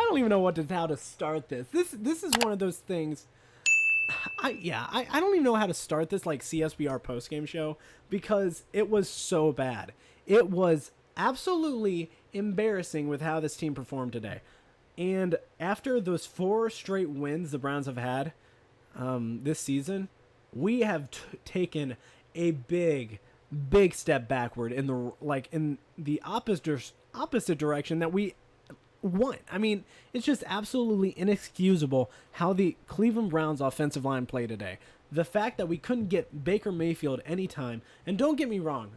don't even know how to start this. This is one of those things. I don't even know how to start this like CSBR postgame show because it was so bad. It was absolutely embarrassing with how this team performed today. And after those 4 straight wins the Browns have had this season, we have taken a big step backward in the opposite direction that we want. I mean, it's just absolutely inexcusable how the Cleveland Browns offensive line played today. The fact that we couldn't get Baker Mayfield anytime, and don't get me wrong,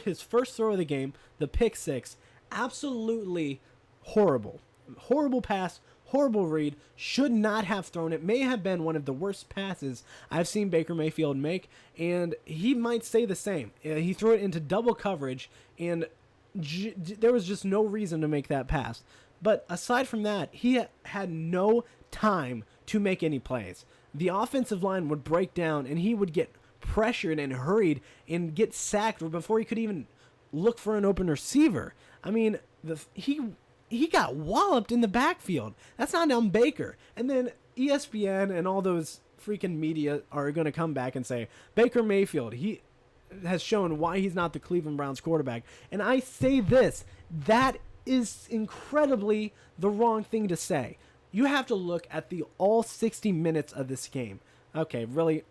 his first throw of the game, the pick six, absolutely horrible. Horrible pass, horrible read, should not have thrown it. May have been one of the worst passes I've seen Baker Mayfield make, and he might say the same. He threw it into double coverage, and there was just no reason to make that pass. But aside from that, he had no time to make any plays. The offensive line would break down, and he would get pressured and hurried and get sacked before he could even look for an open receiver. I mean, he got walloped in the backfield. That's not on Baker. And then ESPN and all those freaking media are going to come back and say, Baker Mayfield, he has shown why he's not the Cleveland Browns quarterback. And I say this, that is incredibly the wrong thing to say. You have to look at all 60 minutes of this game. Okay, really,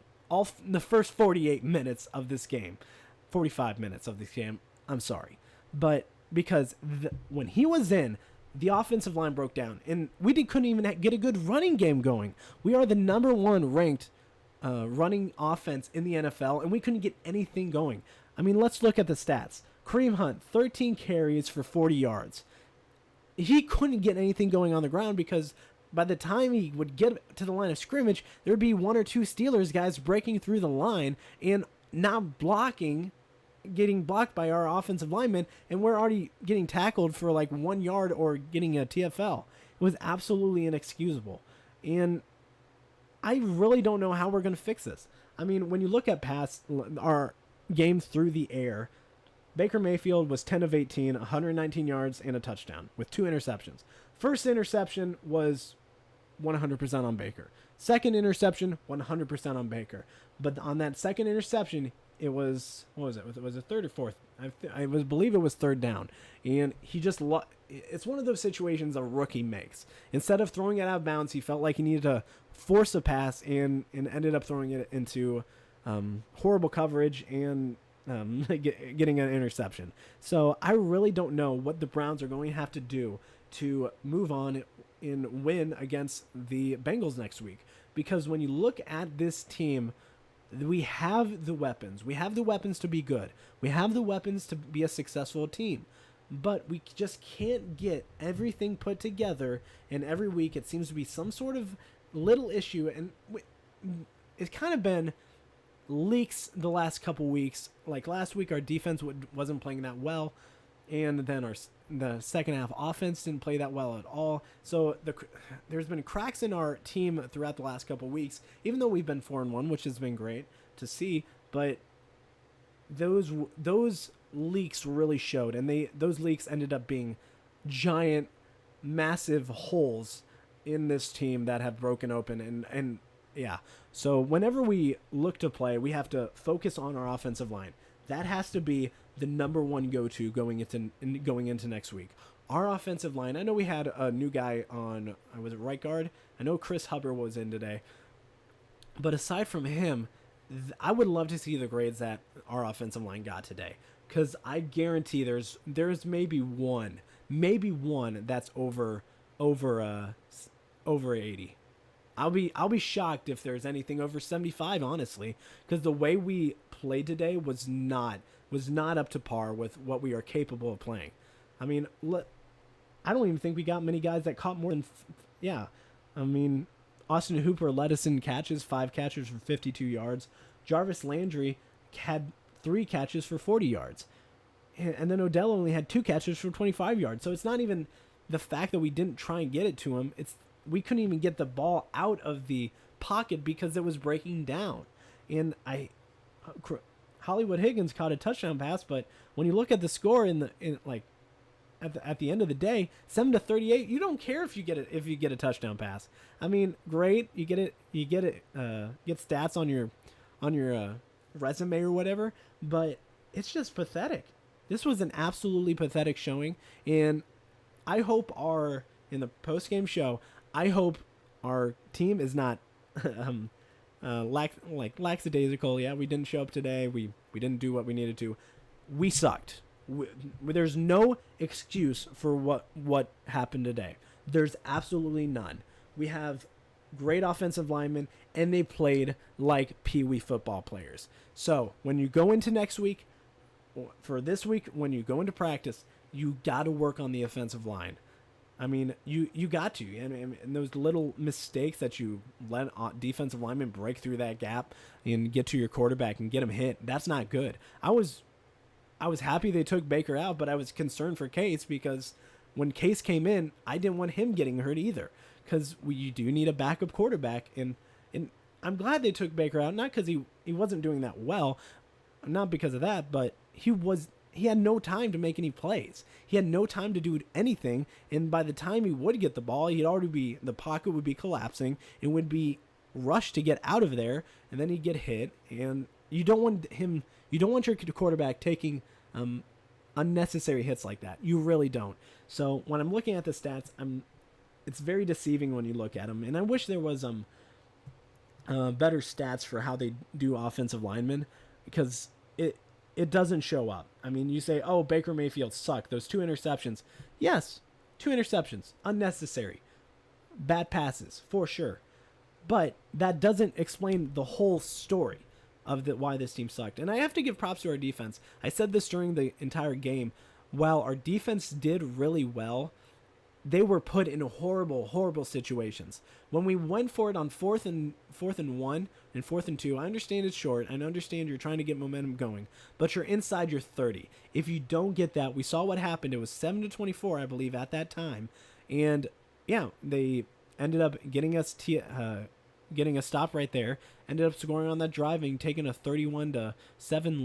the first 48 minutes of this game. 45 minutes of this game. I'm sorry. But because when he was in, the offensive line broke down, and we couldn't even get a good running game going. We are the number 1 ranked running offense in the NFL, and we couldn't get anything going. I mean, let's look at the stats. Kareem Hunt, 13 carries for 40 yards. He couldn't get anything going on the ground because by the time he would get to the line of scrimmage, there would be 1 or 2 Steelers guys breaking through the line and not getting blocked by our offensive linemen, and we're already getting tackled for like 1 yard or getting a TFL. It was absolutely inexcusable. And I really don't know how we're going to fix this. I mean, when you look at our games through the air, Baker Mayfield was 10 of 18, 119 yards, and a touchdown with 2 interceptions. First interception was 100% on Baker. Second interception, 100% on Baker. But on that second interception, it was, what was it? Was it third or fourth? I believe it was third down. And he just, it's one of those situations a rookie makes. Instead of throwing it out of bounds, he felt like he needed to force a pass and ended up throwing it into horrible coverage and getting an interception. So I really don't know what the Browns are going to have to do to move on and win against the Bengals next week. Because when you look at this team, we have the weapons. We have the weapons to be good. We have the weapons to be a successful team. But we just can't get everything put together, and every week it seems to be some sort of little issue. And it's kind of been leaks the last couple weeks. Like last week, our defense wasn't playing that well, and then the second half offense didn't play that well at all. So there's been cracks in our team throughout the last couple weeks, even though we've been 4-1, which has been great to see. But those leaks really showed, and those leaks ended up being giant, massive holes in this team that have broken open. And yeah, so whenever we look to play, we have to focus on our offensive line. That has to be the number 1 go-to going into next week. Our offensive line, I know we had a new guy on, was it right guard? I know Chris Hubbard was in today. But aside from him, I would love to see the grades that our offensive line got today. Because I guarantee there's maybe one that's over 80. I'll be shocked if there's anything over 75, honestly, because the way we played today was not up to par with what we are capable of playing. I mean, I don't even think we got many guys that caught more than I mean, Austin Hooper led us in catches, 5 catches for 52 yards. Jarvis Landry had 3 catches for 40 yards. And then Odell only had 2 catches for 25 yards. So it's not even the fact that we didn't try and get it to him. We couldn't even get the ball out of the pocket because it was breaking down. And Hollywood Higgins caught a touchdown pass, but when you look at the score in at the end of the day, 7-38. You don't care if you get a touchdown pass. I mean, great, you get stats on your resume or whatever, but it's just pathetic. This was an absolutely pathetic showing, and I hope in the post game show, I hope our team is not lackadaisical. Yeah, we didn't show up today. We didn't do what we needed to. We sucked. There's no excuse for what happened today. There's absolutely none. We have great offensive linemen, and they played like peewee football players. So when you go into next week, for this week, when you go into practice, you got to work on the offensive line. I mean, you got to. And those little mistakes that you let defensive linemen break through that gap and get to your quarterback and get him hit, that's not good. I was happy they took Baker out, but I was concerned for Case because when Case came in, I didn't want him getting hurt either because you do need a backup quarterback. And I'm glad they took Baker out, not because he wasn't doing that well, not because of that, but he had no time to make any plays. He had no time to do anything, and by the time he would get the ball, the pocket would be collapsing and would be rushed to get out of there, and then he'd get hit. And you don't want your quarterback taking unnecessary hits like that. You really don't. So when I'm looking at the stats, it's very deceiving when you look at them, and I wish there was better stats for how they do offensive linemen, because it doesn't show up. I mean, you say, oh, Baker Mayfield sucked. Those 2 interceptions. Yes, 2 interceptions. Unnecessary. Bad passes, for sure. But that doesn't explain the whole story of why this team sucked. And I have to give props to our defense. I said this during the entire game. While our defense did really well, they were put in horrible, horrible situations. When we went for it on 4th and 1 and 4th and 2, I understand it's short. I understand you're trying to get momentum going, but you're inside your 30. If you don't get that, we saw what happened. It was 7-24, I believe, at that time, and yeah, they ended up getting us getting a stop right there. Ended up scoring on that drive and taking a 31-7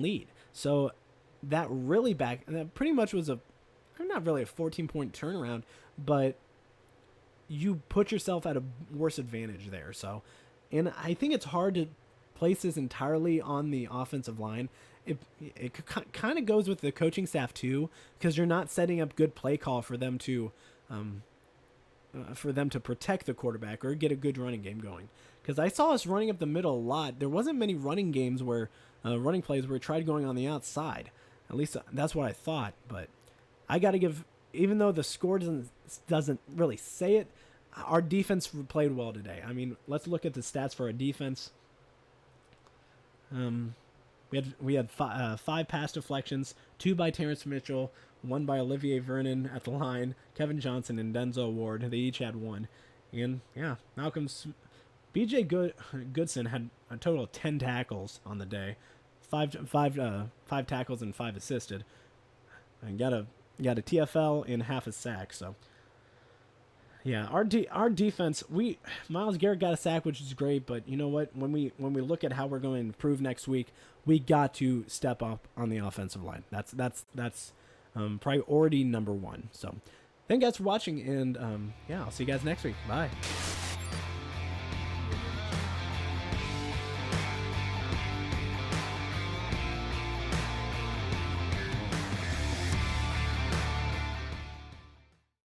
lead. So that pretty much was not really a 14-point turnaround, but you put yourself at a worse advantage there. So, and I think it's hard to place this entirely on the offensive line. It kind of goes with the coaching staff too, because you're not setting up good play call for them to protect the quarterback or get a good running game going. Because I saw us running up the middle a lot. There wasn't many running plays where we tried going on the outside. At least that's what I thought. But I got to give, even though the score doesn't really say it, our defense played well today. I mean, let's look at the stats for our defense. We had 5 pass deflections, 2 by Terrence Mitchell, 1 by Olivier Vernon at the line, Kevin Johnson and Denzel Ward. They each had 1. And yeah, B.J. Goodson had a total of 10 tackles on the day, 5 tackles and 5 assisted, and got a TFL and half a sack. So yeah, our defense, Myles Garrett got a sack, which is great, but you know what? When we look at how we're going to improve next week, we got to step up on the offensive line. That's priority number 1. So thank you guys for watching, and yeah, I'll see you guys next week. Bye.